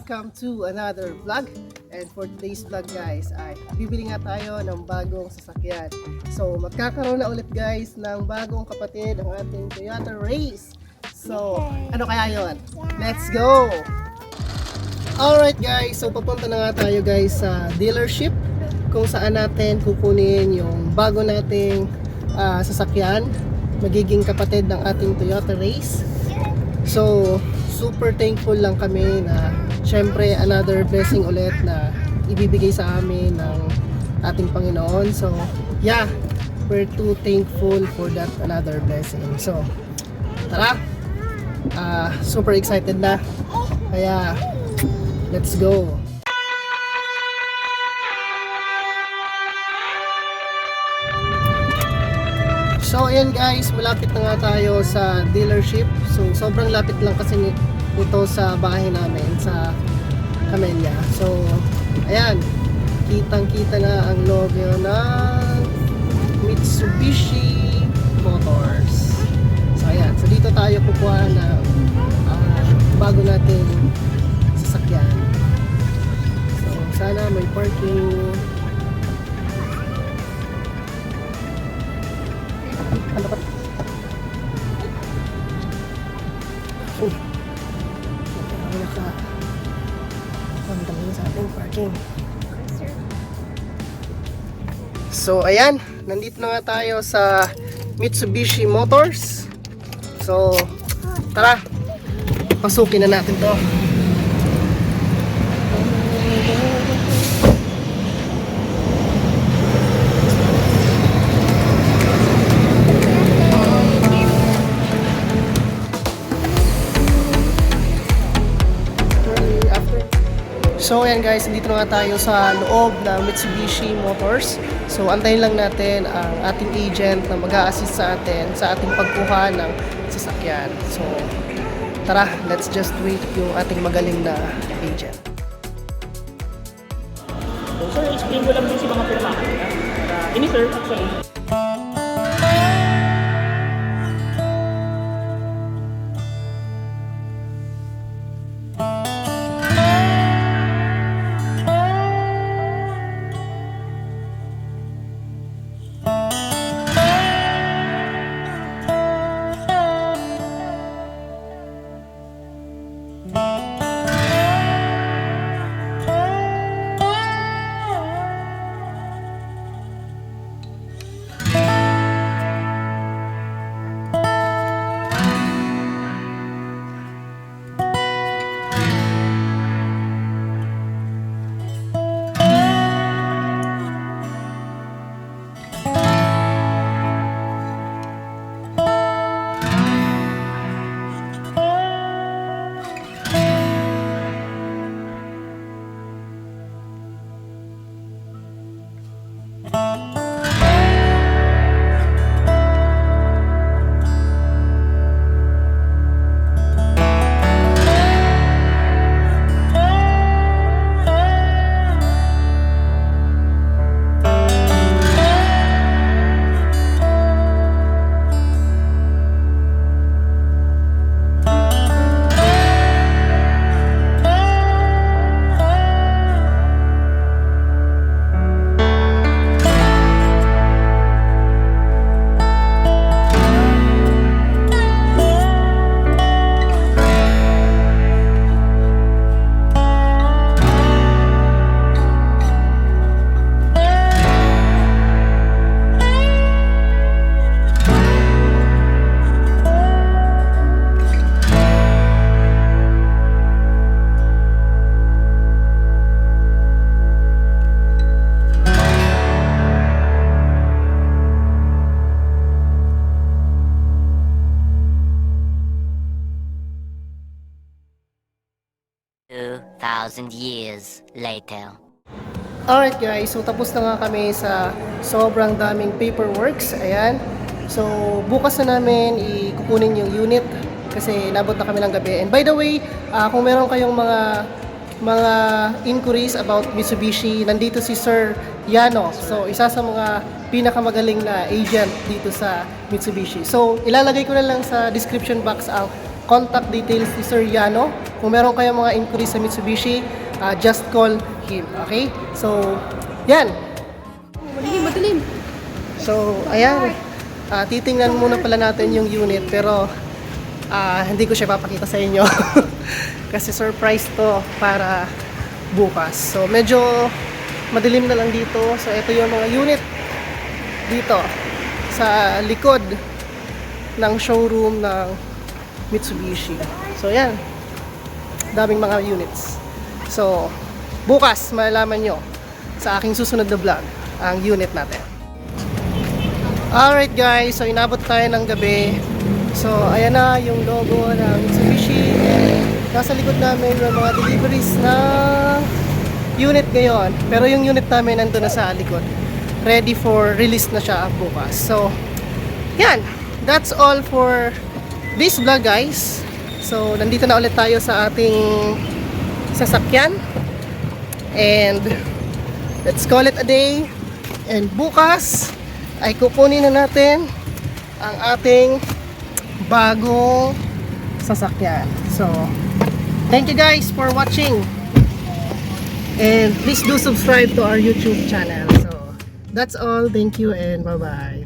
welcome to another vlog. And for today's vlog guys ay bibili nga tayo ng bagong sasakyan. So magkakaroon na ulit guys ng bagong kapatid ang ating Toyota Race. So ano kaya yon? Let's go! Alright guys, so papunta na nga tayo guys sa dealership kung saan natin kukunin yung bago nating sasakyan, magiging kapatid ng ating Toyota Race. So super thankful lang kami na syempre another blessing ulit na ibibigay sa amin ng ating Panginoon. So yeah, we're too thankful for that another blessing. So tara, super excited na, kaya let's go. So ayan guys, malapit na nga tayo sa dealership. So sobrang lapit lang kasi ito sa bahay namin sa Camellia. So ayan, kitang kita na ang logo ng Mitsubishi Motors. So ayan, so dito tayo kukuha ng bago nating sasakyan. So sana may parking. Ano ba? Sa ating parking. So ayan, nandito na nga tayo sa Mitsubishi Motors. So tara, pasukin na natin to. So ayan guys, dito na nga tayo sa loob ng Mitsubishi Motors. So antayin lang natin ang ating agent na mag-a-assist sa atin sa ating pagkuha ng sasakyan. So tara, let's just wait yung ating magaling na agent. So sir, explain ko lang din si mga pirmahan niya. Ini sir, actually. Years later. Alright guys, so tapos na nga kami sa sobrang daming paperworks. Ayan. So bukas na namin ikukunin yung unit kasi nabot na kami ng gabi. And by the way, kung meron kayong mga inquiries about Mitsubishi, nandito si Sir Yano. So isa sa mga pinakamagaling na agent dito sa Mitsubishi. So ilalagay ko na lang sa description box ang contact details ni Sir Yano. Kung meron kayong mga inquiries sa Mitsubishi, just call him. Okay? So, yan. Madilim. So, ayan. Titingnan muna pala natin yung unit, pero hindi ko siya papakita sa inyo. Kasi surprise to para bukas. So, medyo madilim na lang dito. So, ito yung mga unit dito sa likod ng showroom ng Mitsubishi. So, yan. Daming mga units. So, bukas malalaman nyo sa aking susunod na vlog ang unit natin. Alright guys, so inabot tayo ng gabi. So, ayan na yung logo ng Mitsubishi. Nasa likod namin yung mga deliveries na unit ngayon. Pero yung unit namin nandun na sa likod. Ready for release na siya bukas. So, yan. That's all for this vlog guys. So, nandito na ulit tayo sa ating sasakyan. And, let's call it a day. And bukas, ay kukunin na natin ang ating bagong sasakyan. So, thank you guys for watching. And please do subscribe to our YouTube channel. So, that's all. Thank you and bye-bye.